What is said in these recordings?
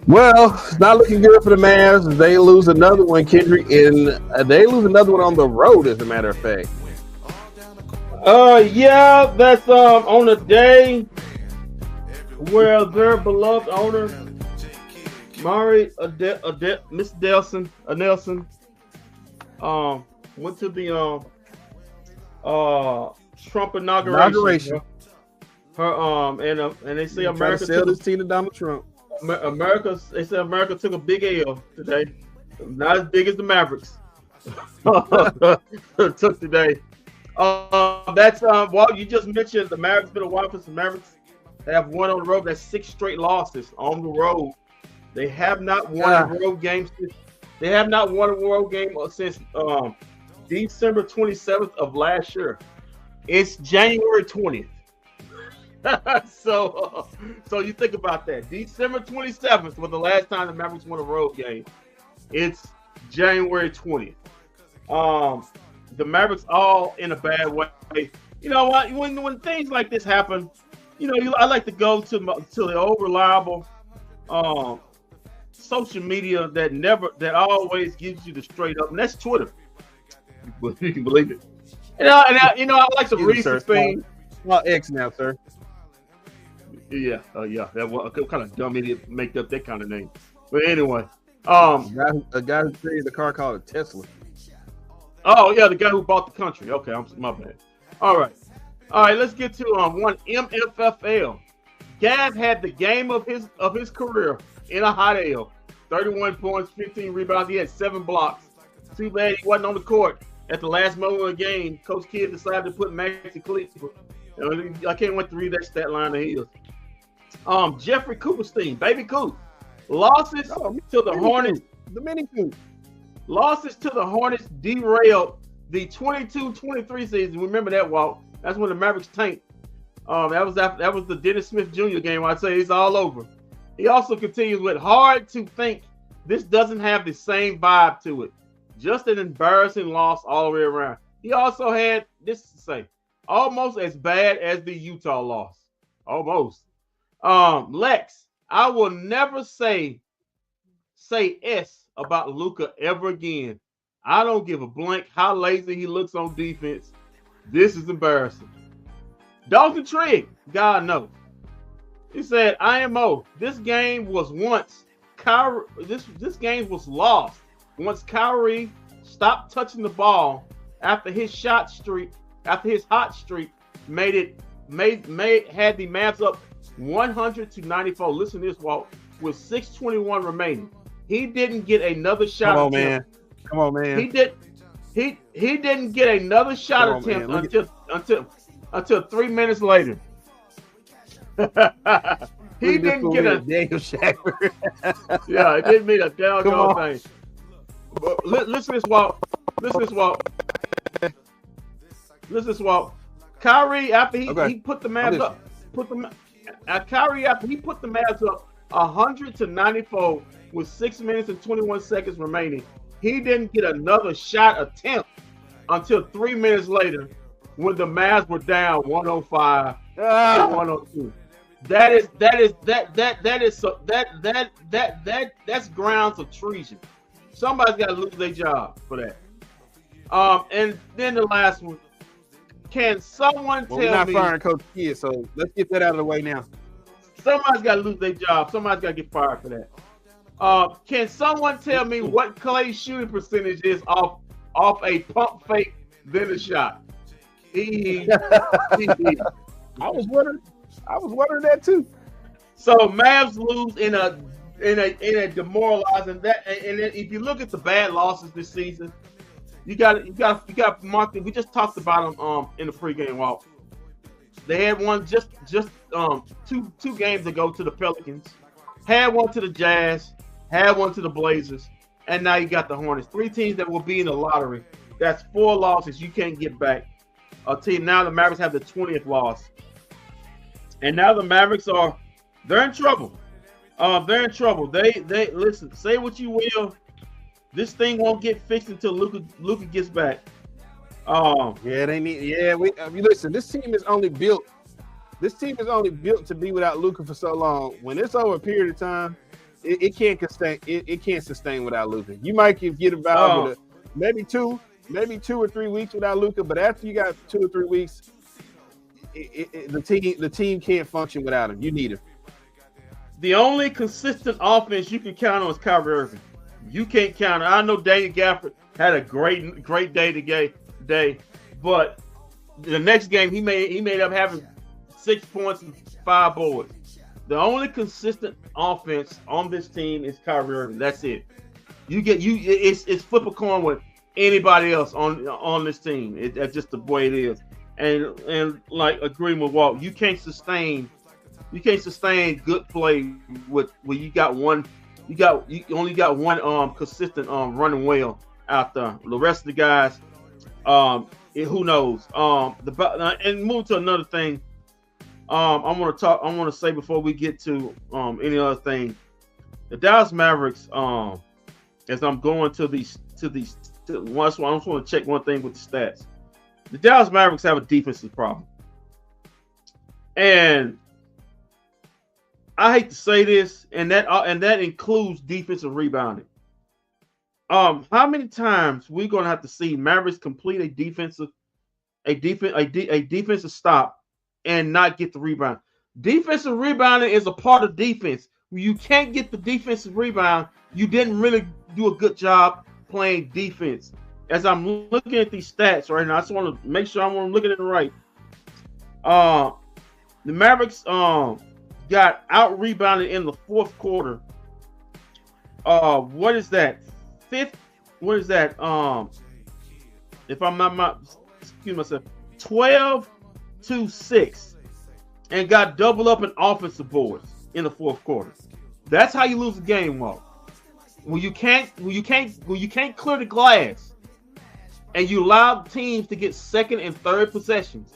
Well, it's not looking good for the Mavs. They lose another one, Kendrick, and they lose another one on the road. As a matter of fact, Yeah, that's on a day where their beloved owner, Miss Nelson, went to the Trump inauguration. inauguration. And they say Try to America sell took this team to Donald Trump. America. They say America took a big L today, not as big as the Mavericks took today. That's Well, you just mentioned the Mavericks. Been a while for some Mavericks. They have one on the road. That's 6 straight losses on the road. They have not won a road game since. They have not won a road game since December 27th of last year. It's January 20th. So you think about that. December 27th was the last time the Mavericks won a road game. It's January 20th. The Mavericks all in a bad way. You know what? When things like this happen, I like to go to the old reliable social media that always gives you the straight up, and that's Twitter. You can believe it. I like to read some things. Well, X now, sir. Yeah. That kind of dumb idiot make up that kind of name. But anyway, a guy who created the car called a Tesla. Oh yeah, the guy who bought the country. Okay, my bad. All right. Let's get to one MFFL. Gav had the game of his career in a hot L. 31 points, 15 rebounds. He had 7 blocks. Too bad he wasn't on the court at the last moment of the game. Coach Kidd decided to put Maxi Kleber. I can't wait to read that stat line of his. Jeffrey Cooperstein, baby Coop, losses to the Hornets. The mini Coop. Losses to the Hornets derailed the 22-23 season. Remember that, Walt? That's when the Mavericks tanked. That was the Dennis Smith Jr. game. I'd say it's all over. He also continues with hard to think this doesn't have the same vibe to it. Just an embarrassing loss all the way around. He also had this to say, almost as bad as the Utah loss. Almost. Lex, I will never say S about Luka ever again. I don't give a blank how lazy he looks on defense. This is embarrassing. Dalton Trigg, God knows. He said, IMO, this game was lost once Kyrie stopped touching the ball after his hot streak had the Mavs up 100-94. Listen to this, Walt, with 6:21 remaining. He didn't get another shot. Come on, man. He didn't get another shot attempt until 3 minutes later. He didn't get a Daniel Shacker. Yeah, it didn't mean a doggone thing. Listen to this, Walt. Kyrie, after he put the Mavs up, Kyrie after he put the Mavs up 100-94 with 6 minutes and 21 seconds remaining, he didn't get another shot attempt until 3 minutes later when the Mavs were down 105 to 102. That's grounds of treason. Somebody's got to lose their job for that. And then the last one. Can someone tell me? We're not firing Coach Kidd, so let's get that out of the way now. Somebody's got to lose their job. Somebody's got to get fired for that. Can someone tell me what Clay's shooting percentage is off a pump fake then a shot? I was wondering that too. So Mavs lose in a demoralizing that. And if you look at the bad losses this season, you got mark them. We just talked about them in the pregame walk. They had one just two games ago to the Pelicans, had one to the Jazz, had one to the Blazers, and now you got the Hornets. 3 teams that will be in the lottery. That's 4 losses you can't get back. Now the Mavericks have the 20th loss. And now the Mavericks they're in trouble. They're in trouble. They listen, say what you will. This thing won't get fixed until Luka gets back. Listen, this team is only built to be without Luka for so long. When it's over a period of time, it can't sustain. It can't sustain without Luka. You might get involved with maybe 2 or 3 weeks without Luka, but after you got 2 or 3 weeks, the team can't function without him. You need him. The only consistent offense you can count on is Kyrie Irving. You can't count on. I know Daniel Gafford had a great day today, but the next game he made up having 6 points and 5 boards. The only consistent offense on this team is Kyrie Irving. That's it. It's flip a coin with anybody else on this team. That's just the way it is. And like agreeing with Walt, you can't sustain good play with when you only got one consistent consistent well out there. The rest of the guys, who knows? And move to another thing. I want to say before we get to any other thing, the Dallas Mavericks. As I'm going to these, I just want to check one thing with the stats. The Dallas Mavericks have a defensive problem, and I hate to say this, and that includes defensive rebounding. How many times we're gonna have to see Mavericks complete a defensive stop and not get the rebound? Defensive rebounding is a part of defense. When you can't get the defensive rebound, you didn't really do a good job playing defense. As I'm looking at these stats right now, I just want to make sure I'm looking at it right. The Mavericks got out rebounded in the fourth quarter. What is that? What is that? If I'm not excuse myself, 12-6, and got double up in offensive boards in the fourth quarter. That's how you lose the game, Walt. When you can't clear the glass, and you allow teams to get second and third possessions,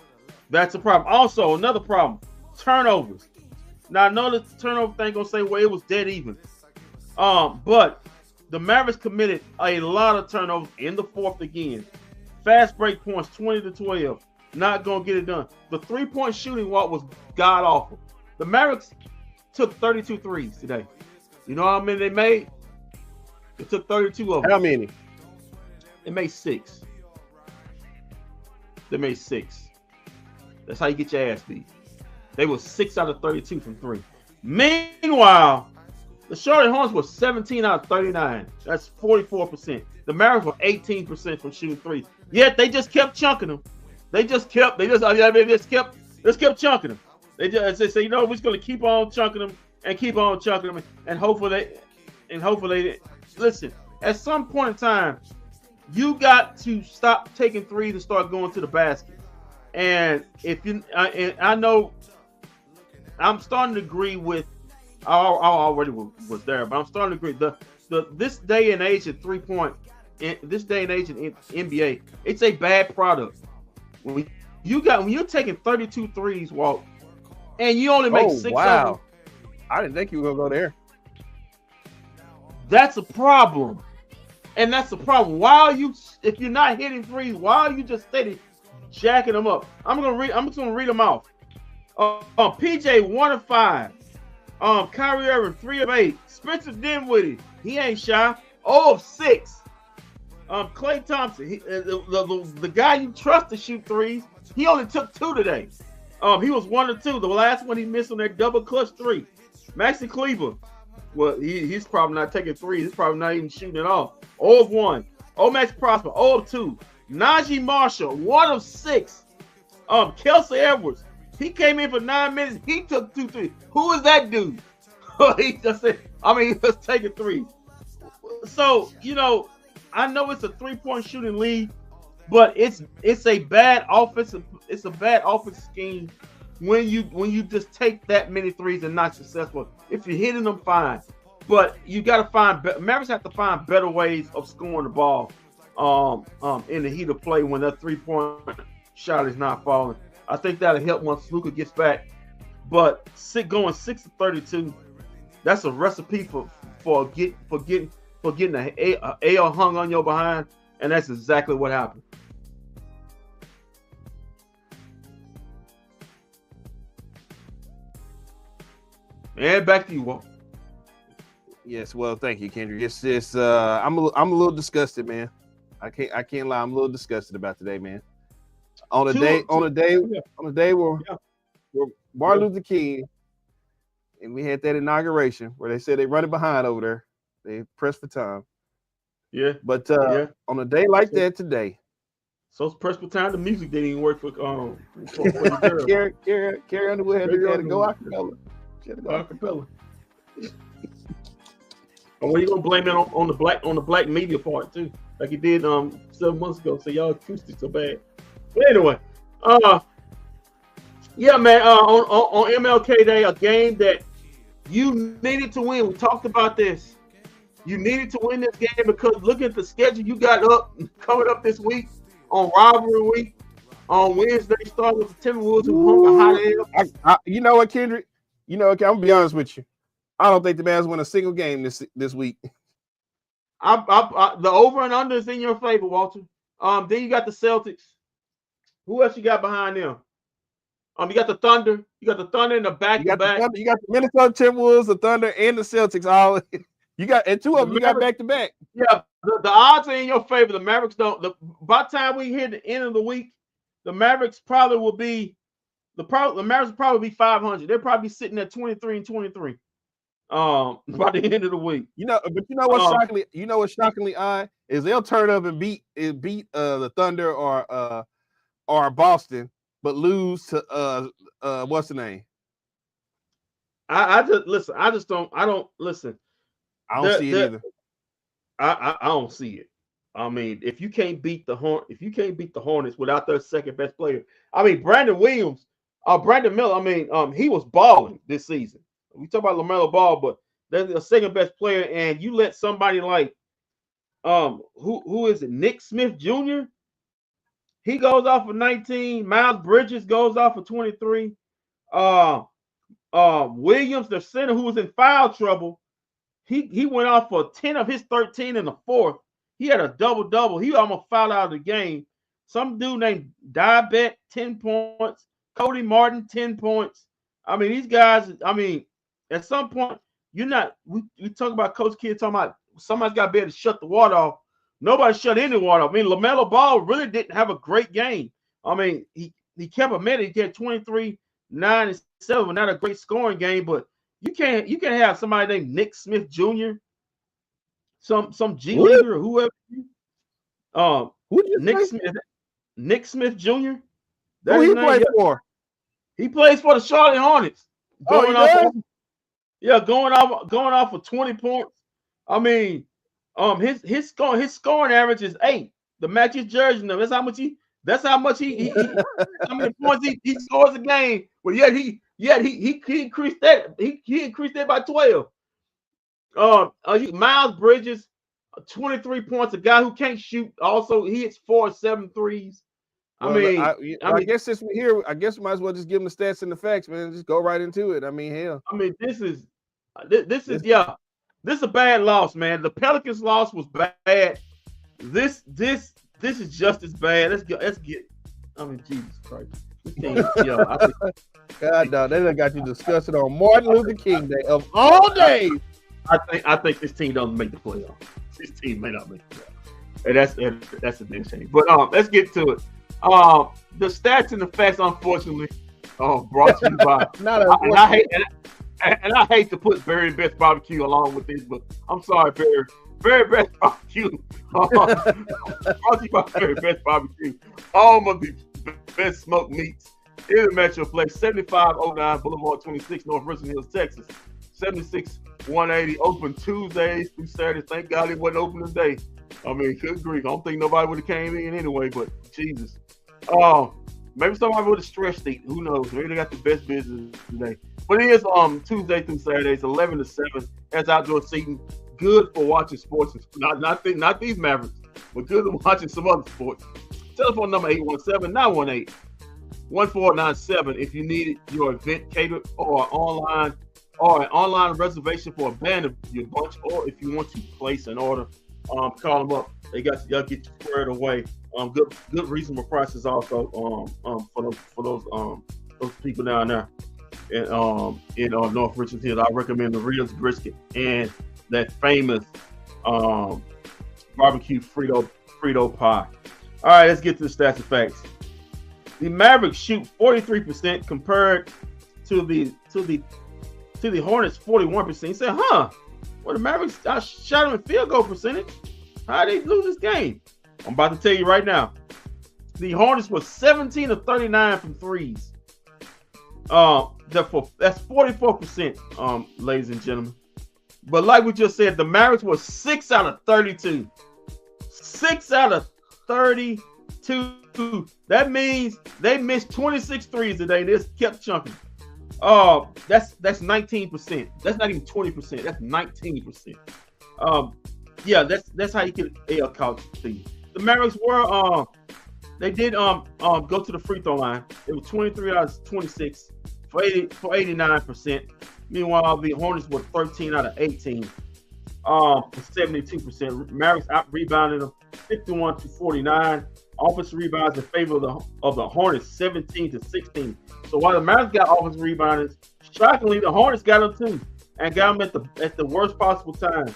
that's a problem. Also, another problem: turnovers. Now I know the turnover thing gonna say, well, it was dead even. But the Mavericks committed a lot of turnovers in the fourth again. Fast break points, 20-12. Not gonna get it done. The 3-point shooting was god awful. The Mavericks took 32 threes today. You know how many they made? They took 32 of them. How many? They made 6. They made 6. That's how you get your ass beat. They were 6 out of 32 from 3. Meanwhile, the Charlotte Hornets were 17 out of 39. That's 44%. The Mavericks were 18% from shooting 3. Yet they just kept chunking them. They just kept chunking them. They say, you know, we're just gonna keep on chunking them and keep on chunking them, and hopefully they listen. At some point in time, you got to stop taking threes and start going to the basket. And if you, I know, I'm starting to agree with. I already was there, but I'm starting to agree. This day and age of 3-point, this day and age in NBA, it's a bad product. When you're taking 32 threes, Walt, and you only make 6 of them. I didn't think you were gonna go there. That's a problem. And that's the problem. If you're not hitting threes, why are you just steady jacking them up? I'm just gonna read them off. PJ 1 of 5. Kyrie Irving 3 of 8. Spencer Dinwiddie, he ain't shy. 0 of 6. Klay Thompson, the guy you trust to shoot threes, he only took 2 today. He was 1 of 2. The last one he missed on that double clutch 3. Maxi Kleber, well, he's probably not taking 3. He's probably not even shooting at all. 0 of 1. Max Prosper, 0 of 2. Najee Marshall, 1 of 6. Kelsey Edwards, he came in for 9 minutes. He took 2 threes. Who is that dude? He just said, he was taking 3. So, you know, I know it's a 3-point shooting lead, but it's a bad offensive scheme when you just take that many threes and not successful. If you're hitting them, fine, but you got to find Mavericks have to find better ways of scoring the ball in the heat of play when that 3-point shot is not falling. I think that'll help once Luka gets back. But going 6 of 32, that's a recipe for getting an AL hung on your behind, and that's exactly what happened. And back to you, Walt. Yes, well, thank you, Kendrick. It's I'm a little disgusted, man. I can't lie. I'm a little disgusted about today, man. On a day where Yeah. Martin Luther King, and we had that inauguration where they said they running behind over there. They pressed for time. Yeah. But Yeah. on a day like that today, So it's pressed for time. The music didn't even work for the girl. Carrie Underwood had to go acapella. She had to go Acapella. And what are you gonna blame it on the black media part too, like you did 7 months ago? So y'all acoustics so bad. But anyway, yeah, man. On MLK Day, a game that you needed to win. We talked about this. You needed to win this game because look at the schedule you got coming up this week on rivalry week. On Wednesday, start with the Timberwolves who hung a hot air. You know what, Kendrick? You know, okay, I'm gonna be honest with you. I don't think the Mavs win a single game this week. The over and under is in your favor, Walter. Then you got the Celtics. Who else you got behind them? You got the Thunder. You got the Thunder in the back to back. You got the Minnesota Timberwolves, the Thunder, and the Celtics. All you got, and two of them you got back to back. Yeah, the odds are in your favor. The Mavericks don't. By the time we hit the end of the week, the Mavericks probably will be the Mavericks will probably be 500. They'll probably be sitting at 23-23. By the end of the week. But you know what's shockingly odd is they'll turn up and beat the Thunder or Boston, but lose to what's the name? I just listen. I don't see it either. I don't see it. I mean, if you can't beat the Hornets without their second best player, I mean Brandon Miller. I mean, he was balling this season. We talk about LaMelo Ball, but they're the second best player, and you let somebody like who is it? Nick Smith Jr. He goes off for 19. Miles Bridges goes off for 23. Williams, the center who was in foul trouble, he went off for 10 of his 13 in the fourth. He had a double-double. He almost fouled out of the game. Some dude named Diabet, 10 points. Cody Martin, 10 points. I mean, these guys, at some point, we talk about Coach Kidd talking about somebody's got to be able to shut the water off. Nobody shut any water off. I mean, LaMelo Ball really didn't have a great game. I mean, he kept a minute. He had 23, 9, and 7, not a great scoring game, but you can't have somebody named Nick Smith Jr., some G leaguer or whoever. Nick Smith Jr. Who he plays for? He plays for the Charlotte Hornets. Going off for 20 points. I mean, his scoring average is 8. The match is jersey number. That's how much he how many points he scores a game. But yet he increased that. He increased that by 12. Miles Bridges, 23 points. A guy who can't shoot. Also, he hits 4 7 threes. I guess since we're here, I guess we might as well just give them the stats and the facts, man. Just go right into it. I mean, hell. I mean, this is a bad loss, man. The Pelicans loss was bad. This is just as bad. Let's get. I mean, Jesus Christ. God, no, they done got you discussing on Martin Luther King Day of all days. I think this team doesn't make the playoffs. This team may not make the playoffs, and that's a damn shame. But let's get to it. The stats and the facts, unfortunately, brought to you by. I hate to put Barry Best Barbecue along with this, but I'm sorry, Barry. Very Best Barbecue. Brought to you by Very Best Barbecue. Home of the best smoked meats in the Metroplex. 7509 Boulevard 26, North Richland Hills, Texas. 76180. Open Tuesdays through Saturdays. Thank God it wasn't open today. I mean, good grief. I don't think nobody would have came in anyway, but Jesus. Maybe somebody would have stretched it. Who knows? Maybe they got the best business today. But it is Tuesday through Saturdays, 11 to 7. That's outdoor seating. Good for watching sports. Not these Mavericks, but good for watching some other sports. Telephone number 817-918-1497 if you need your event catered or an online reservation for a band of your bunch, or if you want to place an order, call them up. Y'all get you squared away. Good reasonable prices also for those people down there in North Richland Hills. I recommend the Reels brisket and that famous barbecue Frito pie. All right, let's get to the stats and facts. The Mavericks shoot 43% compared to the Hornets 41%. You said, well, the Mavericks shot them in field goal percentage. How did they lose this game? I'm about to tell you right now. The Hornets were 17 of 39 from threes. That's 44%, ladies and gentlemen. But like we just said, the Mavericks were 6 out of 32. 6 out of 32. That means they missed 26 threes today. They just kept chunking. That's 19%. That's not even 20%. That's 19%. Yeah, that's how you get AL college fee. The Mavericks were they did go to the free throw line. It was 23 out of 26 for 89%. Meanwhile, the Hornets were 13 out of 18 for 72%. Mavericks out rebounded them 51-49. Offensive rebounds in favor of the Hornets 17-16. So while the Mavericks got offensive rebounds, shockingly the Hornets got them too and got them at the worst possible times.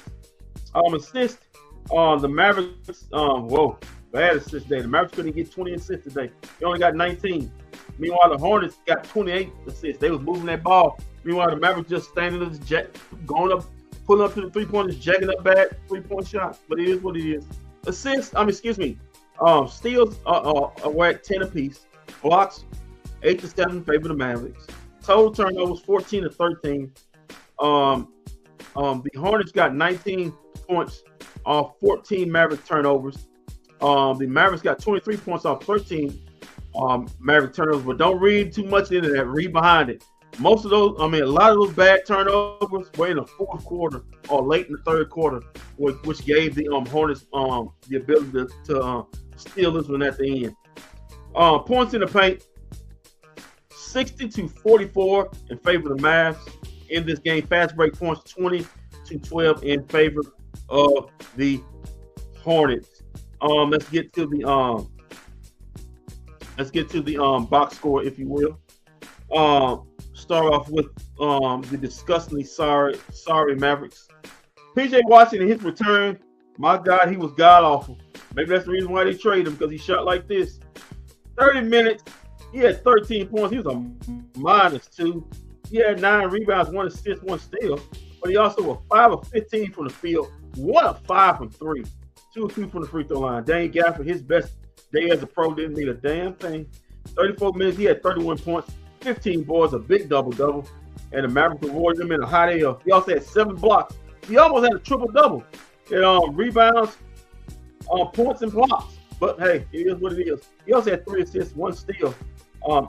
Assist. The Mavericks. Bad assist day. The Mavericks couldn't get 20 assists today. They only got 19. Meanwhile, the Hornets got 28 assists. They was moving that ball. Meanwhile, the Mavericks just standing up, going up, pulling up to the 3-pointers, jacking up bad 3-point shot. But it is what it is. Steals. Were at 10 apiece. Blocks 8-7 in favor of the Mavericks. Total turnovers 14-13. The Hornets got 19 points off 14 Maverick turnovers. The Mavericks got 23 points off 13 Maverick turnovers, but don't read too much into that. Read behind it. Most of those, a lot of those bad turnovers were in the fourth quarter or late in the third quarter, which gave the Hornets the ability to steal this one at the end. Points in the paint, 60-44 in favor of the Mavs in this game. Fast break points, 20-12 in favor of the Hornets. Let's get to the box score, if you will. Start off with the disgustingly sorry Mavericks. PJ Washington, his return, my God, he was god awful. Maybe that's the reason why they traded him, because he shot like this. 30 minutes, he had 13 points. He was a -2. He had 9 rebounds, 1 assist, 1 steal. But he also was 5 of 15 from the field, 1 of 5 from 3, 2 of 2 from the free throw line. Dane Gafford, his best day as a pro, didn't need a damn thing. 34 minutes, he had 31 points, 15 boards, a big double-double. And the Mavericks rewarded him in a hot AF. He also had 7 blocks. He almost had a triple-double. And rebounds, points, and blocks. But hey, it is what it is. He also had 3 assists, 1 steal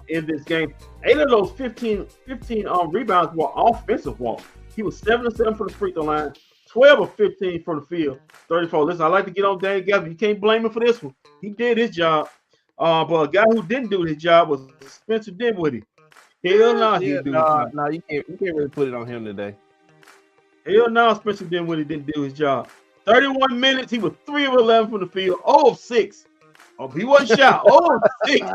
in this game. 8 of those 15 rebounds were offensive walks. He was 7 of 7 from the free throw line, 12 of 15 from the field, 34. Listen, I like to get on Dane Gafford. You can't blame him for this one. He did his job. But a guy who didn't do his job was Spencer Dinwiddie. Hell no, he didn't do his job. No, you can't really put it on him today. Hell no, Spencer Dinwiddie didn't do his job. 31 minutes, he was 3 of 11 from the field, 0 of 6. He wasn't shot. 0 of 6.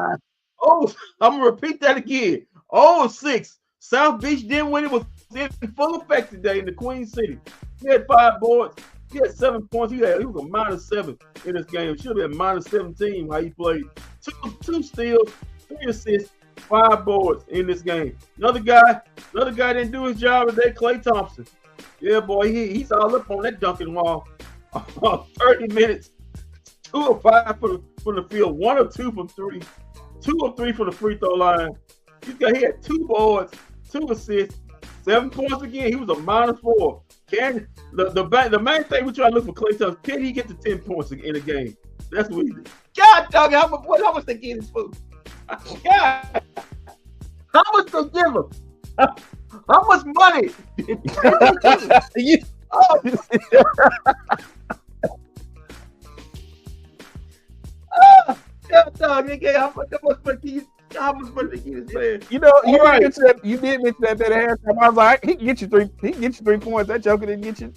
Oh, I'm gonna repeat that again. 0 of 6. South Beach Dinwiddie was in full effect today in the Queen City. He had 5 boards. He had 7 points. He was a -7 in this game. Should have been -17 how he played. 2 steals, 3 assists, 5 boards in this game. Another guy didn't do his job today, Klay Thompson. Yeah, boy, he's all up on that dunking wall. 30 minutes, 2 of 5 from the field, 1 of 2 from 3, 2 of 3 from the free throw line. He had 2 boards, 2 assists, 7 points again. He was a -4. The main thing we try to look for Klay Thompson, can he get to 10 points in a game? That's what he did. God dog, how much they get his food? God, how much they give him? How much money? God dog, how much money they get his man? You did mention that at halftime. I was like, he can get you 3 points. That joker didn't get you.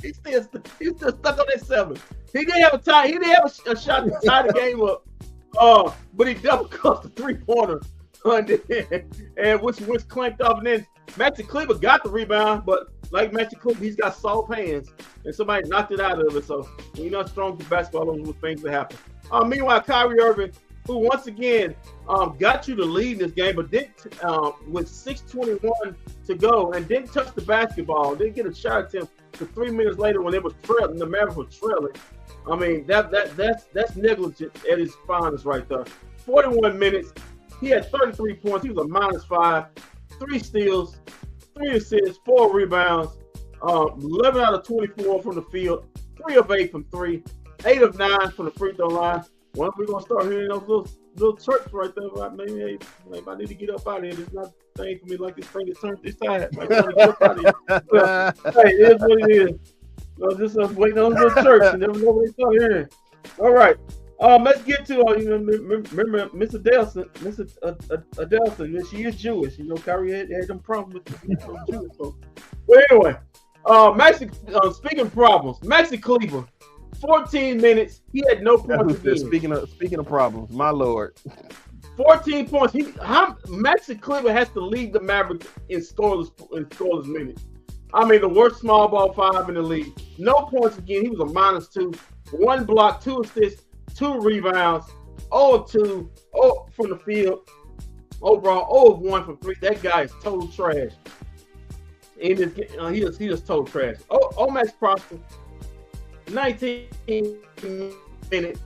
He's still stuck on that 7. He didn't have a tie. He didn't have a shot to tie the game up. But he double cuffed the 3-pointer, and which clanked off, and then Maxi Kleber got the rebound, but like Maxi Kleber, he's got soft hands, and somebody knocked it out of it. So when you're not strong for basketball, those things that happen. Meanwhile, Kyrie Irving, who once again got you the lead in this game, but didn't with 6:21 to go and didn't touch the basketball, didn't get a shot attempt to 3 minutes later when they were trailing. The Mavericks were trailing. I mean, that's negligent at its finest right there. 41 minutes. He had 33 points. He was a -5, 3 steals, 3 assists, 4 rebounds, 11 out of 24 from the field, 3 of 8 from 3, 8 of 9 from the free throw line. Once we're gonna start hearing those little chirps right there, like maybe I need to get up out of here. It's not a thing for me like this thing is turned this side. Like, get up out of here. Hey, it is what it is. So just waiting on those little chirps and never know what they start hearing. All right. Let's get to remember Miss Adelson. Miss Adelson, she is Jewish. You know, Kyrie had them problems with Jewish folks. But anyway, speaking of problems, Maxi Kleber, 14 minutes. He had no points again. Speaking of problems, my lord. 14 points. Maxi Kleber has to lead the Mavericks in scoreless minutes. I mean, the worst small ball 5 in the league. No points again. He was a -2, 1 block, 2 assists, 2 rebounds, 0-2, 0 from the field. Overall, 0-1 from 3. That guy is total trash. In this, he is total trash. Max Prosper, 19 minutes,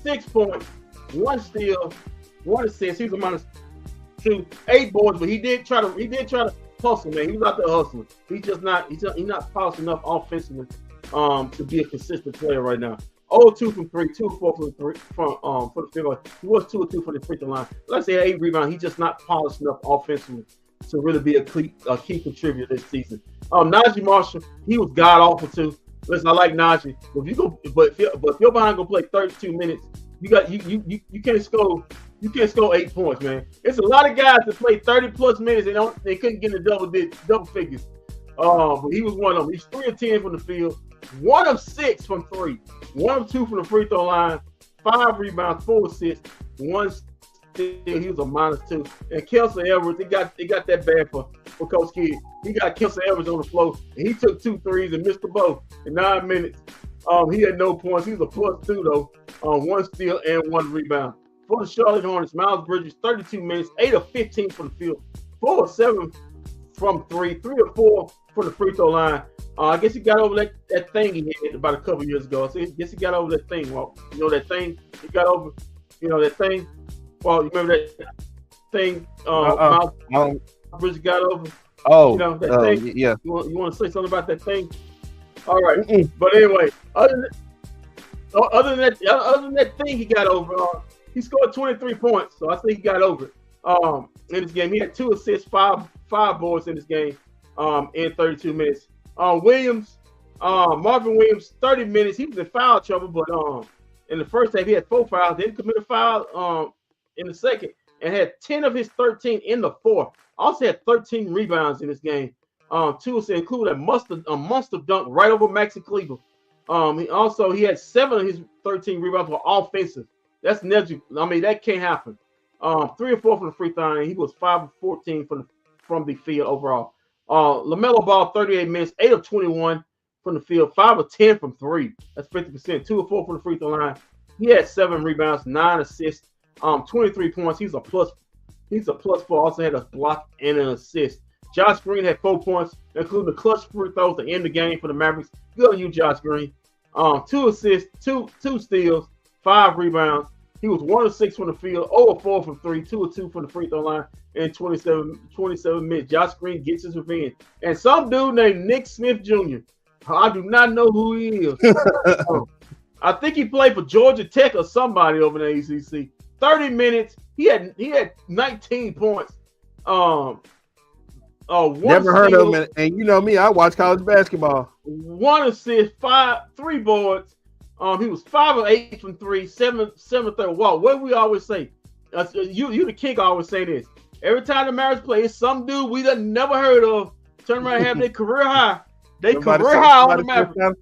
6 points, 1 steal, 1 assist. He was a -2, 8 boards, but he did try to hustle, man. He was out there hustling. He's not polished enough offensively to be a consistent player right now. 0-2 from 3, 2 of 4 from the field. He was 2 of 2 from the free throw line. Let's say 8 rebounds. He's just not polished enough offensively to really be a key contributor this season. Najee Marshall, he was god awful too. Listen, I like Najee, but if you're behind gonna play 32 minutes, you can't score. You can't score 8 points, man. It's a lot of guys that play 30+ minutes and they couldn't get in double figures. But he was one of them. He's 3 of 10 from the field, 1 of 6 from 3, 1 of 2 from the free throw line, 5 rebounds, 4 assists, 1 steal. He was a -2. And Kelsey Edwards, it got that bad for Coach Kidd. He got Kelsey Edwards on the floor, and he took 2 threes and missed them both in 9 minutes. He had no points. He was a +2 though. 1 steal and 1 rebound. For the Charlotte Hornets, Miles Bridges, 32 minutes, 8 of 15 from the field, 4 of 7 from 3, 3 of 4 from the free throw line. I guess he got over that thing he had about a couple years ago. So I guess he got over that thing. Well, you know that thing he got over. You know that thing. Well, you remember that thing? Miles Bridges got over. Oh, you know that thing. Yeah. You want to say something about that thing? All right. But anyway, other than that thing he got over. He scored 23 points, so I think he got over it. In this game, he had 2 assists, 5 boards in this game. In 32 minutes. Marvin Williams, 30 minutes. He was in foul trouble, but in the first half he had 4 fouls. Didn't commit a foul in the second, and had 10 of his 13 in the fourth. Also had 13 rebounds in this game. 2 assists, including a monster dunk right over Maxi Kleber. He had 7 of his 13 rebounds were offensive. That's negligible. I mean, that can't happen. 3 or 4 from the free throw line. He was 5 of 14 from the field overall. LaMelo Ball, 38 minutes, 8 of 21 from the field, 5 of 10 from 3. That's 50%. 2 of 4 from the free throw line. He had 7 rebounds, 9 assists, 23 points. He's a plus 4. Also had a block and an assist. Josh Green had 4 points, including the clutch free throws to end the game for the Mavericks. Good on you, Josh Green. 2 assists, 2 steals, 5 rebounds. He was 1 of 6 from the field, 0 of 4 from 3, 2 of 2 from the free throw line, in 27 minutes. Josh Green gets his revenge. And some dude named Nick Smith Jr. I do not know who he is. I think he played for Georgia Tech or somebody over in the ACC. 30 minutes. He had 19 points. Never heard of him. And you know me, I watch college basketball. 1 assist, 3 boards. He was 5 of 8 from 3, 7 of 30. Wow, what do we always say? You the king always say this. Every time the Mavericks play, it's some dude we done never heard of. Turn around and have their career high. On the Mavericks.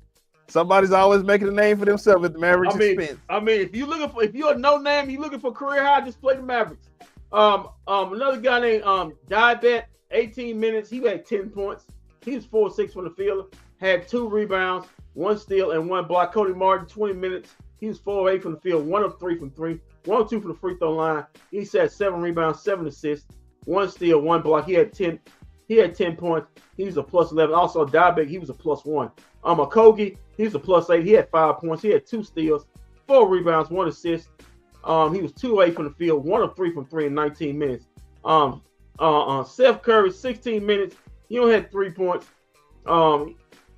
Somebody's always making a name for themselves at the Mavericks expense. I mean, if you're a no name, you looking for career high, just play the Mavericks. Another guy named Diabet, 18 minutes, he had 10 points. He was 4-6 from the field, had 2 rebounds, 1 steal, and 1 block. Cody Martin, 20 minutes. He was 4-8 from the field, 1 of 3 from 3, 1 of 2 from the free throw line. He had 7 rebounds, 7 assists, 1 steal, 1 block. He had 10 points. He was a plus 11. Also, Diabetic, he was a plus 1. Okogie, he was a plus 8. He had 5 points. He had 2 steals, 4 rebounds, 1 assist. He was 2-8 from the field, 1 of 3 from 3 in 19 minutes. Seth Curry, 16 minutes. He only had 3 points.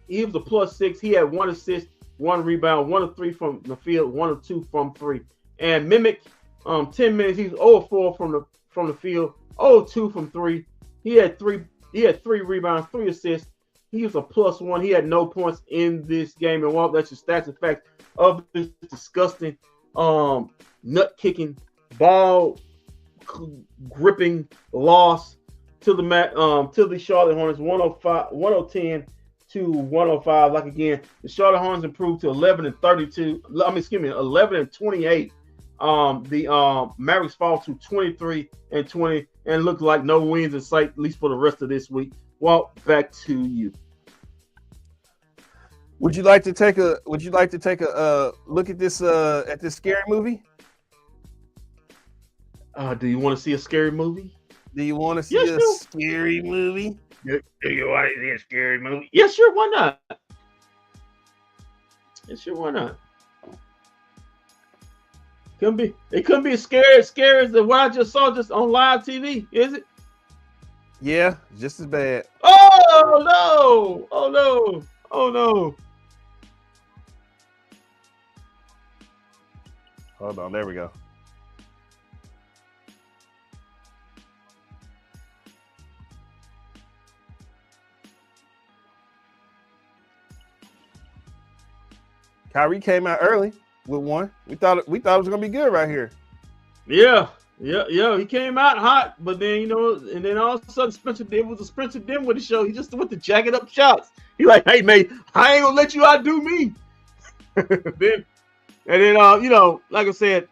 He was a plus 6. He had 1 assist, 1 rebound, 1 of 3 from the field, 1 of 2 from 3. And Mimic, 10 minutes. He was 0-4 from the field, 0-2 from 3. He had 3 rebounds, 3 assists. He was a plus 1. He had no points in this game. And that's just stats and facts of this disgusting, nut kicking, ball gripping loss to the Charlotte Hornets, 110 to 105. Like again, the Charlotte Hornets improved to 11-32. 11-28. The Mavericks fall to 23-20, and look like no wins in sight, at least for the rest of this week. Well, back to you. Would you like to take a look at this scary movie? Do you want to see a scary movie? Do you want to see a scary movie? Do you want to see a scary movie? Yeah, sure. Why not? Yeah, sure. Why not? It couldn't be as scary as what I just saw just on live TV, is it? Yeah, just as bad. Oh no! Oh no! Oh no! Hold on, there we go. Kyrie came out early with 1. We thought it was gonna be good right here. Yeah. He came out hot, but then and then all of a sudden Spencer Dinwiddie show. He just went to jacking up shots. He like, hey mate, I ain't gonna let you outdo me. then like I said,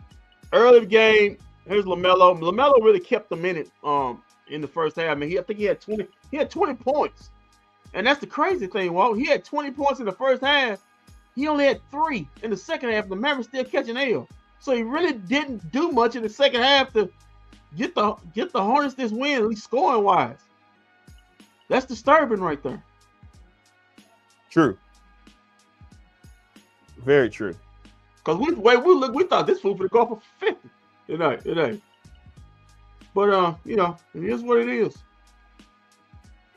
early in the game, here's LaMelo. LaMelo really kept them in it in the first half. I mean, I think he had 20. He had 20 points, and that's the crazy thing. Walt, he had 20 points in the first half. He only had 3 in the second half. The Mavericks still catching L. So he really didn't do much in the second half to get the Hornets this win, at least scoring wise. That's disturbing right there. True. Very true. Because we thought this fool would go for 50. It ain't. But it is what it is.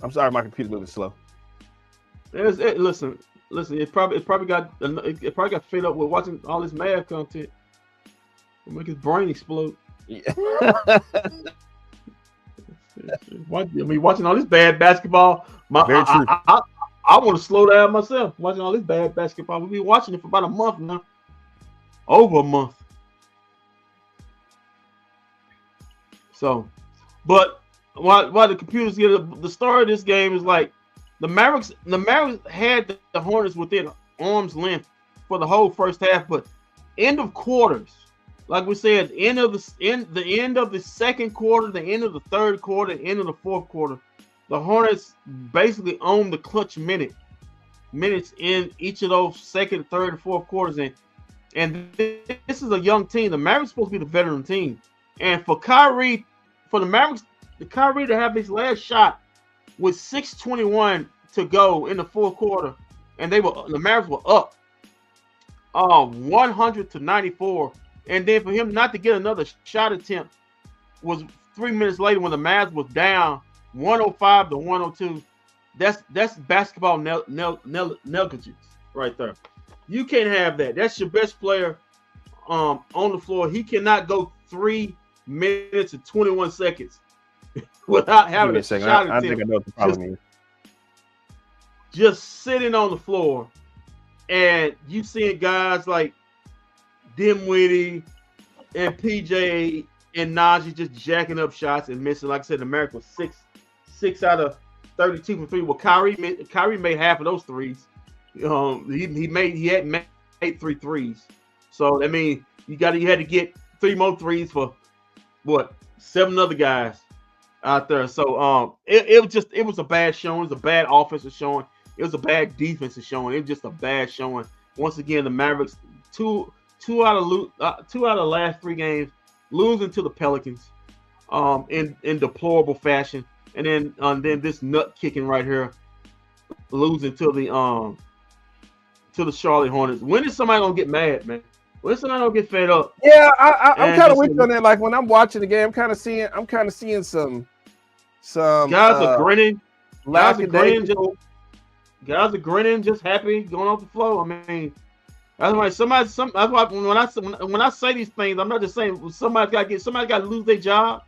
I'm sorry, my computer's moving slow. Listen. It probably got fed up with watching all this Mav content. It'll make his brain explode. Yeah. Watching all this bad basketball. Very true. I want to slow down myself. Watching all this bad basketball. We've been watching it for about a month now. Over a month. So, but while the computers get the start of this game is like the Mavericks had the Hornets within arm's length for the whole first half, but end of quarters, like we said, the end of the second quarter, the end of the third quarter, end of the fourth quarter, the Hornets basically owned the clutch minutes in each of those second, third, and fourth quarters. And this is a young team. The Mavericks supposed to be the veteran team. And for the Mavericks, Kyrie to have his last shot with 6:21 to go in the fourth quarter, and the Mavericks were up 100-94. And then for him not to get another shot attempt was 3 minutes later when the Mavs was down 105-102. That's basketball negligence right there. You can't have that. That's your best player on the floor. He cannot go 3 minutes and 21 seconds without having a shot attempt. I think I know what the problem is. Just sitting on the floor, and you seeing guys like Dinwiddie and PJ and Najee just jacking up shots and missing. Like I said, America was 6 out of 32 from 3. Well, Kyrie made half of those threes. He had made 3 threes. So I mean, you had to get 3 more threes for what 7 other guys. out there. So it was a bad showing. It was a bad offensive showing. It was a bad defensive showing. It was just a bad showing. Once again, the Mavericks two out of the last 3 games losing to the Pelicans in deplorable fashion, and then this nut kicking right here losing to the Charlotte Hornets. When is somebody gonna get mad, man? When is somebody gonna get fed up? Yeah, I'm kind of with you on that. Like when I'm watching the game, I'm kind of seeing some guys are grinning. Guys are grinning, just happy, going off the floor. I mean, that's why when I say these things, I'm not just saying somebody's got to lose their job,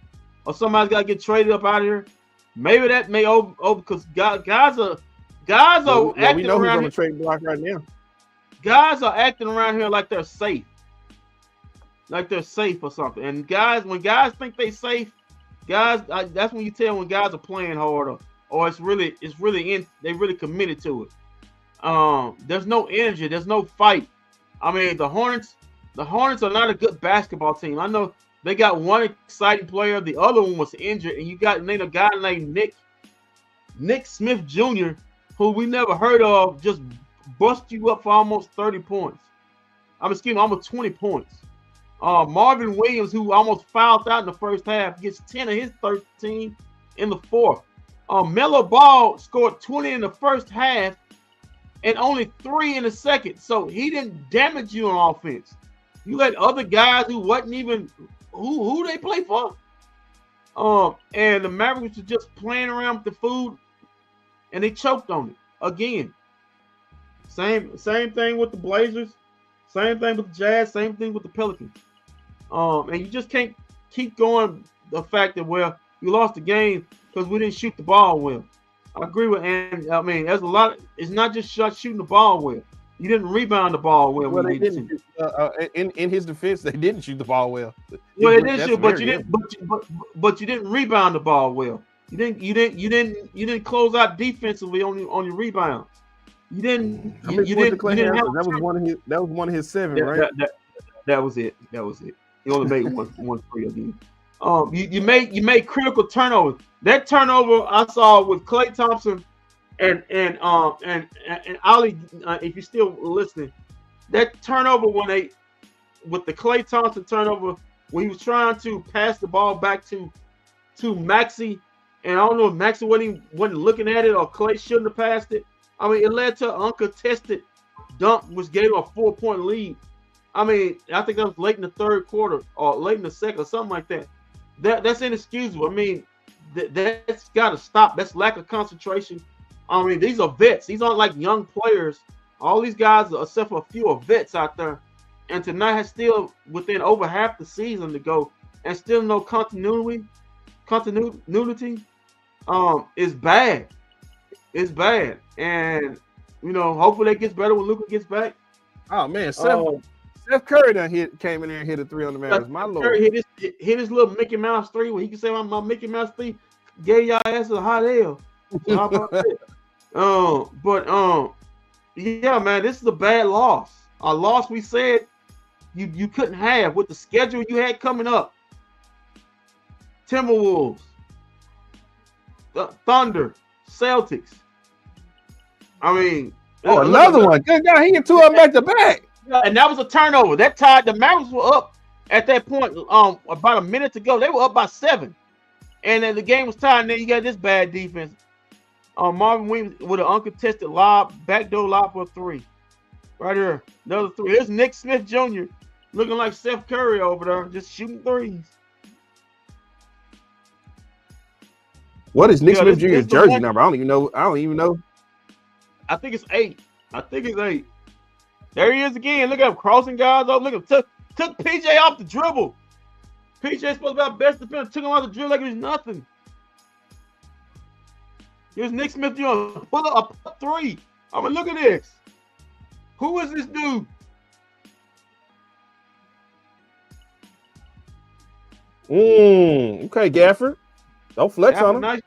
or somebody's got to get traded up out of here. Maybe that may because guys are acting we know who's around on the trade block right now. Guys are acting around here like they're safe, or something. And when guys think they safe, that's when you tell when guys are playing hard, or they really committed to it. There's no energy, there's no fight. I mean, the Hornets are not a good basketball team. I know they got one exciting player, the other one was injured, and you got a guy named Nick Smith Jr., who we never heard of, just bust you up for almost 30 points. Almost 20 points. Marvin Williams, who almost fouled out in the first half, gets 10 of his 13 in the fourth. Melo Ball scored 20 in the first half and only 3 in the second. So he didn't damage you on offense. You let other guys who wasn't even who they play for. And the Mavericks were just playing around with the food, and they choked on it again. Same thing with the Blazers, same thing with the Jazz, same thing with the Pelicans. And you just can't keep going the fact that you lost the game because we didn't shoot the ball well. I agree with Andy. I mean, there's a lot. It's not just shooting the ball well. You didn't rebound the ball well. Well, they didn't. In his defense, they didn't shoot the ball well. Well, they didn't shoot, but you didn't. But you didn't rebound the ball well. You didn't close out defensively on your rebounds. You didn't. You didn't. That was one of his 7, right? That was it. He only made one free again. You made critical turnovers. That turnover I saw with Klay Thompson and Ali. If you're still listening, that turnover with the Klay Thompson turnover when he was trying to pass the ball back to Maxey, and I don't know if Maxey wasn't looking at it or Klay shouldn't have passed it. I mean, it led to an uncontested dunk, which gave him a 4-point lead. I mean, I think that was late in the third quarter or late in the second or something like that. That's inexcusable. I mean, that's got to stop. That's lack of concentration. I mean, these are vets. These aren't like young players. All these guys, except for a few, are vets out there. And tonight has still within over half the season to go, and still no continuity. Is bad. It's bad. And hopefully it gets better when Luka gets back. Oh man, Steph Curry came in there and hit a 3 on the Mavericks. My Lord, Curry hit his little Mickey Mouse 3 where he can say my Mickey Mouse 3 gave y'all ass a hot L. So how about that? Yeah, man, this is a bad loss. A loss we said you couldn't have with the schedule you had coming up. Timberwolves, Thunder, Celtics. I mean, another one. Good guy. He hit 2 of them back to back. And that was a turnover. That tied. The Mavericks were up at that point. About a minute to go, they were up by 7, and then the game was tied. And then you got this bad defense. Marvin Williams with an uncontested lob, backdoor lob for a 3, right here. Another 3. Here's Nick Smith Jr. looking like Steph Curry over there, just shooting 3s. What is Nick Smith Jr.'s jersey number? I don't even know. I think it's 8. There he is again. Look at him crossing guys up. Look at him. Took PJ off the dribble. PJ supposed to be our best defender. Took him off the dribble like it was nothing. Here's Nick Smith Jr. Put up a 3. I mean, look at this. Who is this dude? Okay, Gafford. Don't flex on him.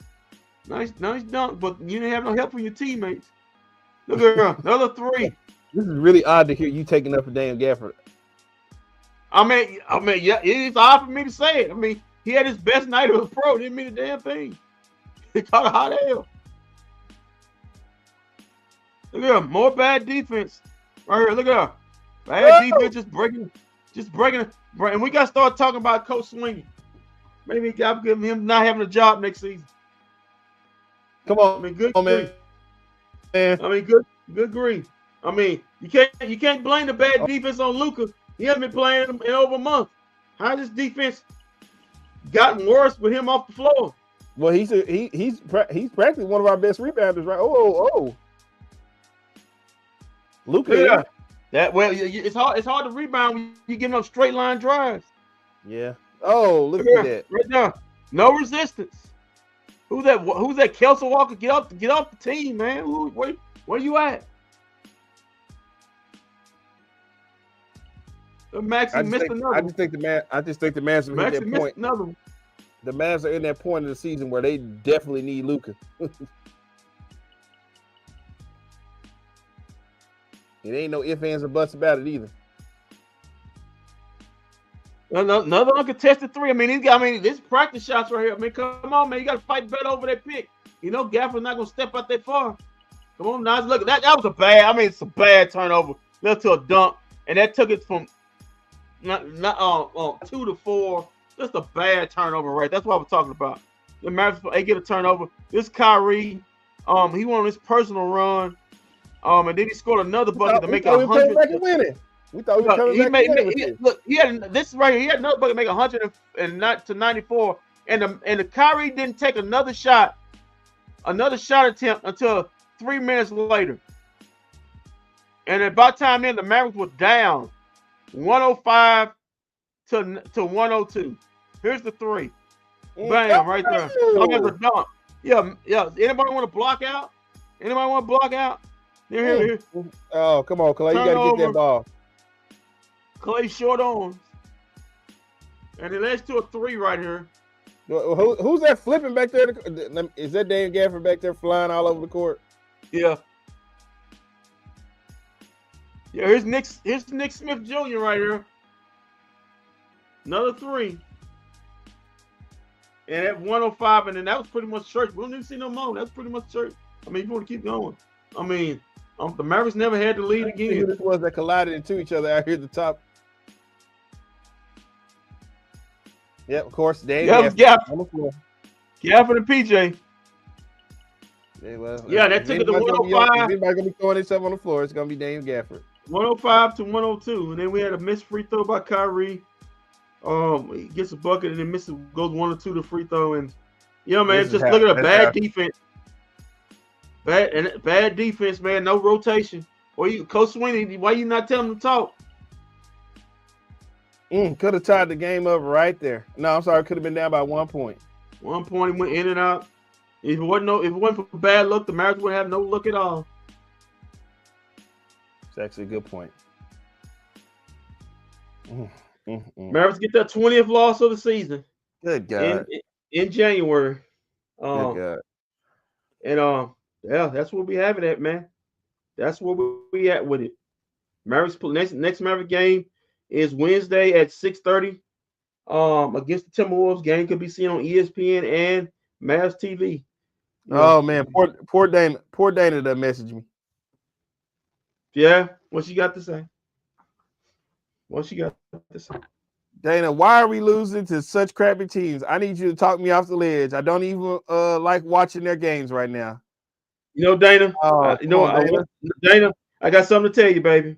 Nice dunk, but you didn't have no help from your teammates. Look at her. Another 3. This is really odd to hear you taking up for damn Gafford. I mean, yeah, it's odd for me to say it. I mean, he had his best night of a pro. Didn't mean a damn thing. He caught a hot hell. Look at him. More bad defense. Right here. Look at her. Bad defense just breaking. And we got to start talking about Coach Sweeney. Maybe I'll give him not having a job next season. Come on. I mean, good man. I mean, good grief. I mean, you can't blame the bad defense on Luka. He hasn't been playing in over a month. How this defense gotten worse with him off the floor? Well, he's practically one of our best rebounders, right? Oh. Luka. Yeah. It's hard to rebound when you give them straight line drives. Yeah. Oh, look at that. Right now. No resistance. Who's that? Kelsey Walker? Get off the team, man. Where you at? Maxey missed another. I just think the Mavs are at that point. Another one. The Mavs are in that point of the season where they definitely need Luka. It ain't no ifs, ands, or buts about it either. Another uncontested three. I mean, this practice shots right here. I mean, come on, man. You got to fight better over that pick. You know, Gafford's not going to step out that far. Come on, Nas. Look, that was a bad. I mean, it's a bad turnover. Led to a dunk, and that took it from 2 to 4. Just a bad turnover, right? That's what we're talking about. The Mavericks, they get a turnover. This Kyrie, he went on his personal run, and then he scored another bucket to make it 100. We thought we were coming back to win. Look, he had this right here. He had another bucket to make 100 and not to 94. And the Kyrie didn't take another shot attempt until 3 minutes later. And at about time then, the Mavericks were down 105 to 102. Here's the three. Bam, right there. Oh, there's a dunk. Yeah. Anybody want to block out? Here. Oh, come on, Clay. You got to get that ball. Clay short arms. And it leads to a 3 right here. Who's that flipping back there? Is that Daniel Gafford back there flying all over the court? Yeah. Yeah, here's Nick Smith Jr. right here. Another 3. And at 105, and then that was pretty much church. We don't even see no more. That's pretty much church. I mean, you want to keep going. I mean, the Mavericks never had the lead again. Who this was that collided into each other out here at the top? Yep, of course. Gafford and PJ. Yeah, that took it to 105. If anybody's gonna be throwing himself on the floor, it's gonna be Daniel Gafford. 105 to 102, and then we had a missed free throw by Kyrie. He gets a bucket and then goes 1 or 2 to free throw, and man, just look at a bad defense. Bad defense, man. No rotation. Coach Sweeney, why you not telling him to talk? Could have tied the game up right there. No, I'm sorry. Could have been down by 1 point. 1 point, he went in and out. If it wasn't for bad luck, the Mavericks would have no luck at all. It's actually a good point. Mavericks get their 20th loss of the season. Good God. In January. Good God. And that's where we have it at, man. That's where we at with it. Mavericks next Maverick game is Wednesday at 6:30 against the Timberwolves. Game could be seen on ESPN and Mavs TV. Oh man, poor Dana that messaged me. Yeah, what she got to say? Dana, why are we losing to such crappy teams? I need you to talk me off the ledge. I don't even like watching their games right now. Dana. Dana, I got something to tell you, baby.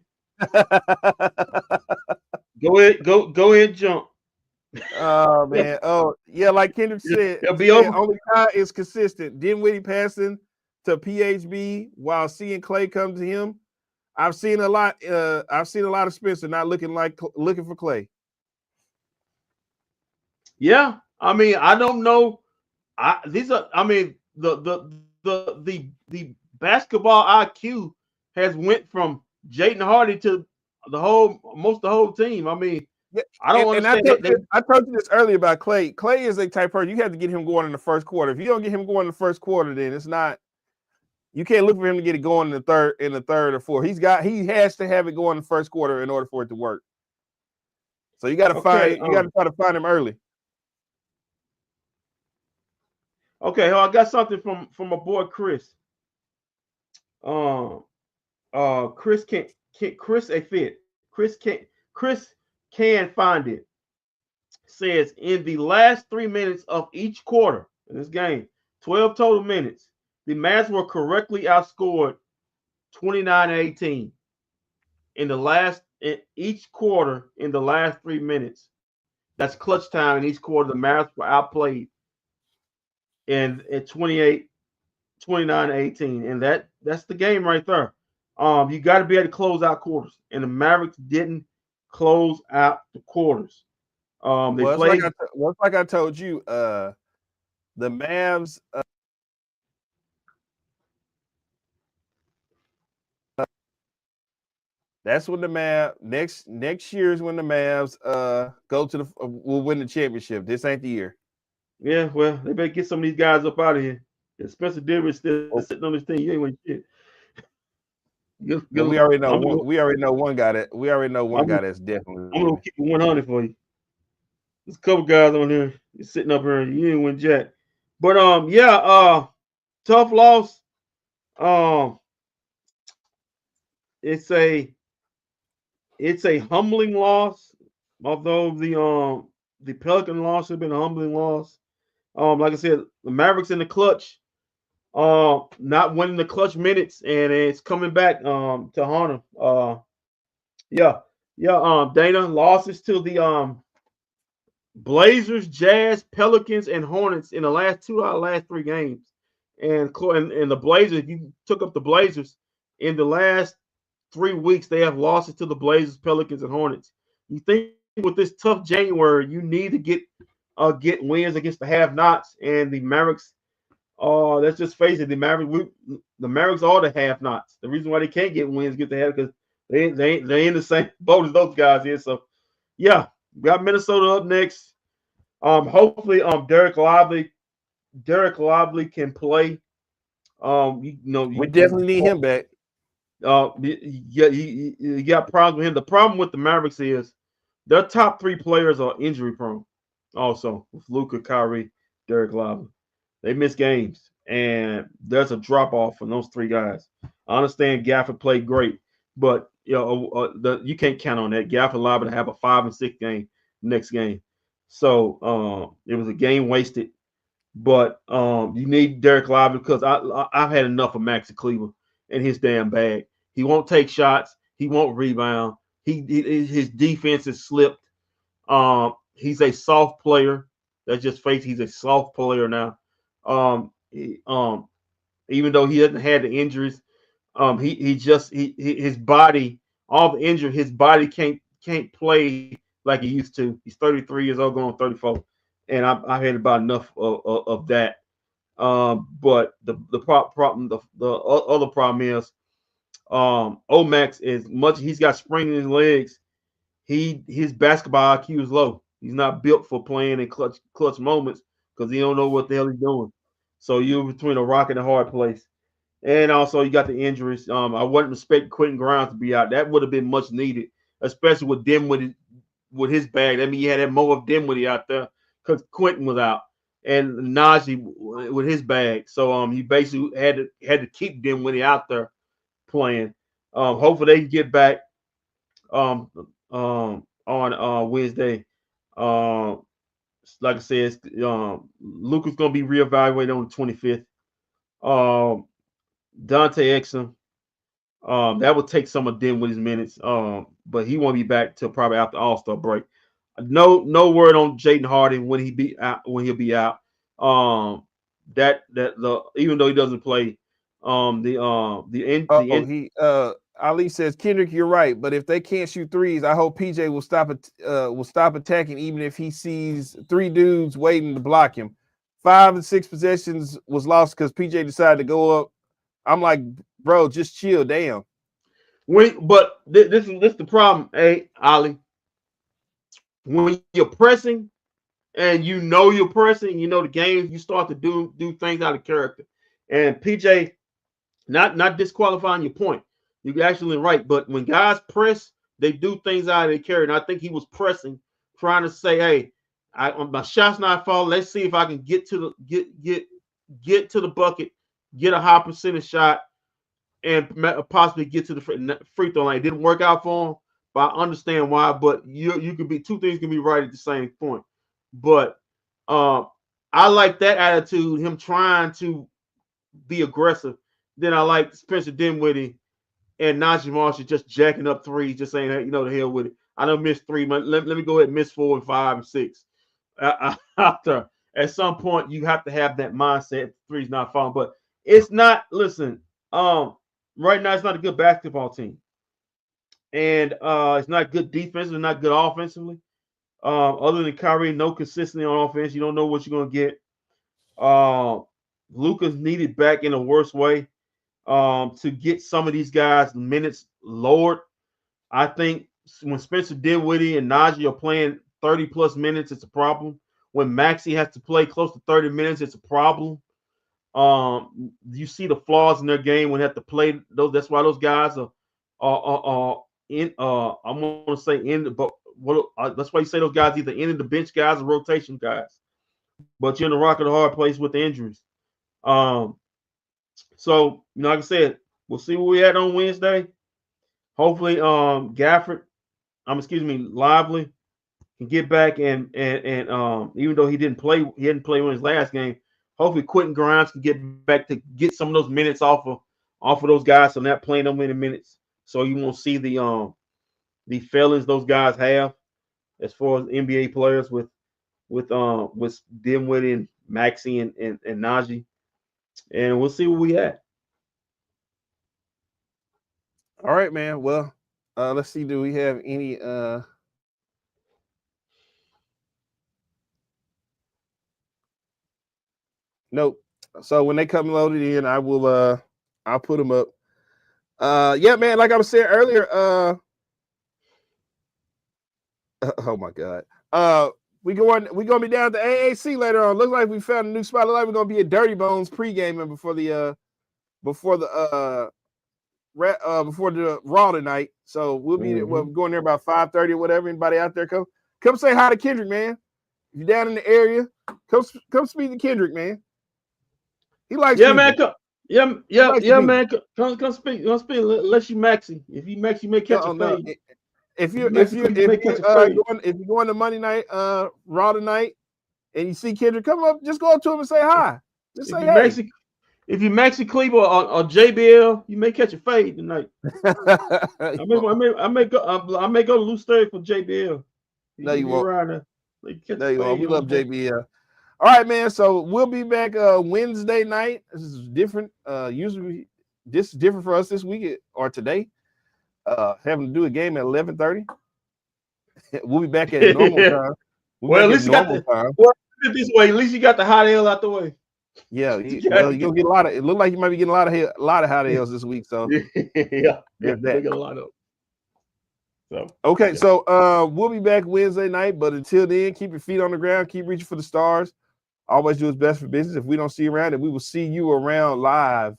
Go ahead, jump. Oh man. Oh yeah, like Kendrick said, it'll be over. Only guy is consistent. Dinwiddie passing to PHB while seeing Clay come to him. I've seen a lot of Spencer not looking for Clay. Yeah, I mean, I don't know. The basketball IQ has went from Jaden Hardy to the whole team. I mean, I don't understand. I told you this earlier about Clay. Clay is a type person. You have to get him going in the first quarter. If you don't get him going in the first quarter, then it's not. You can't look for him to get it going in the third or fourth. He has to have it going in the first quarter in order for it to work. So you got to try to find him early. Okay, I got something from my boy Chris. Um, Chris can Chris a fit. Chris can find it. Says in the last 3 minutes of each quarter in this game, 12 total minutes, the Mavs were correctly outscored 29-18 in the last in each quarter in the last 3 minutes. That's clutch time in each quarter. The Mavs were outplayed in at 29-18, and that's the game right there. You got to be able to close out quarters, and the Mavericks didn't close out the quarters. They Well, played. it's like I told you. The Mavs. That's when the Mavs next year is when the Mavs go to the will win the championship. This ain't the year. Yeah, well, they better get some of these guys up out of here. Spencer Dinwiddie still sitting on this thing. You ain't winning shit. Well, we already know one. We already know one guy that's definitely. I'm gonna keep it 100 for you. There's a couple guys on here. You're sitting up here. You ain't win jack. But yeah, tough loss. Um, it's a humbling loss. Although the Pelican loss has been a humbling loss. Like I said, the Mavericks in the clutch. Not winning the clutch minutes, and it's coming back to haunt them. Yeah, yeah. Dana, losses to the Blazers, Jazz, Pelicans, and Hornets in the last two out of the last three games. And the Blazers, if you took up the Blazers in the last 3 weeks, they have losses to the Blazers, Pelicans, and Hornets. You think with this tough January, you need to get wins against the have-nots, and the Mavericks. Let's just face it, the Mavericks are the have-nots. The reason why they can't get wins against the have because they in the same boat as those guys here. So yeah, we got Minnesota up next. Hopefully Derek Lively can play. We definitely need him back. Yeah, you got problems with him. The problem with the Mavericks is their top three players are injury prone. Also, with Luka, Kyrie, Derek Lively, they miss games, and there's a drop off from those three guys. I understand Gafford played great, but you can't count on that. Gafford liable to have a 5 and 6 game next game, so it was a game wasted. But you need Derek Lively because I've had enough of Maxi Cleaver and his damn bag. He won't take shots. He won't rebound. His defense is slipped. He's a soft player. Let's just face he's a soft player now. Even though he hasn't had the injuries, his body, all the injury, his body can't play like he used to. He's 33 years old, going 34, and I've had about enough of that. But the other problem is Omax, as much he's got spring in his legs, his basketball IQ is low. He's not built for playing in clutch moments because he don't know what the hell he's doing. So you're between a rock and a hard place. And also you got the injuries. I wouldn't expect Quentin Grimes to be out. That would have been much needed, especially with Dinwiddie with his bag. I mean, you had that more of Dinwiddie out there because Quentin was out and Najee with his bag. So you basically had to keep Dinwiddie out there playing. Hopefully they can get back on Wednesday. Like I said, Luka's gonna be reevaluated on the 25th. Dante Exum, that will take some of Dinwiddie's minutes. But he won't be back till probably after All-Star break. No word on Jaden Harden when he'll be out. Even though he doesn't play, Ali says, Kendrick, you're right, but if they can't shoot threes, I hope PJ will stop attacking, even if he sees three dudes waiting to block him. 5 and 6 possessions was lost because PJ decided to go up. I'm like, bro, just chill, damn. But this is the problem, Ali. When you're pressing and you know you're pressing, you know the game, you start to do things out of character. And PJ, not disqualifying your point. You're actually right. But when guys press, they do things out of their character. And I think he was pressing, trying to say, hey, my shot's not falling. Let's see if I can get get to the bucket, get a high percentage shot, and possibly get to the free throw line. It didn't work out for him, but I understand why. But you could be, two things can be right at the same point. But I like that attitude, him trying to be aggressive. Then I like Spencer Dinwiddie and Najee Marshall just jacking up threes, just saying, hey, the hell with it. I don't miss 3, but let me go ahead and miss 4 and 5 and 6. After at some point you have to have that mindset. 3's not falling, but it's not. Listen, right now it's not a good basketball team, and it's not good defensively, not good offensively. Other than Kyrie, no consistency on offense. You don't know what you're gonna get. Luka's needed back in a worse way to get some of these guys minutes lowered. I think when Spencer Dinwiddie and Najee are playing 30+ minutes, it's a problem. When Maxey has to play close to 30 minutes, it's a problem. You see the flaws in their game when they have to play those. That's why those guys are in. I'm gonna say in, but that's why you say those guys either in the bench guys or rotation guys. But you're in the rock of the hard place with the injuries. So like I said, we'll see where we at on Wednesday. Hopefully, Lively can get back and even though he hadn't played in his last game. Hopefully, Quentin Grimes can get back to get some of those minutes off of those guys, so not playing them many minutes. So you won't see the failings those guys have as far as NBA players with Dinwiddie and Maxey and Najee. And we'll see where we at. All right, man. Well, let's see. Do we have any? Nope. So when they come loaded in, I will. I'll put them up. Yeah, man. Like I was saying earlier. Oh my God. We're gonna be down at the AAC later on. Looks like we found a new spot. Looks like we're gonna be at Dirty Bones pre-gaming before the Raw tonight. So we'll be we're going there about 5:30 or whatever. Anybody out there, come say hi to Kendrick, man. If you're down in the area, come speak to Kendrick, man. He likes people. Man. Man. Come speak. Unless you Maxey. If you Maxey, you may catch a fade. If you're going to Monday night Raw tonight and you see Kendrick, come up, just go up to him and say hi. Just say hey. If you Maxi Cleaver or JBL, you may catch a fade tonight. I may go to Loose Third for JBL. No, you won't. No, you won't. We love JBL. All right, man. So we'll be back Wednesday night. This is different. Usually this is different for us this week or today. Having to do a game at 11:30. We'll be back at normal time. Well, at least you got this way. At least you got the hot L out the way. Yeah, you're gonna get a lot of. It looked like you might be getting a lot of hot L's this week. So yeah, get a lot of. So okay, so we'll be back Wednesday night. But until then, keep your feet on the ground. Keep reaching for the stars. Always do what's best for business. If we don't see you around, and we will see you around live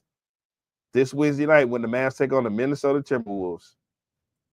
this Wednesday night when the Mavs take on the Minnesota Timberwolves.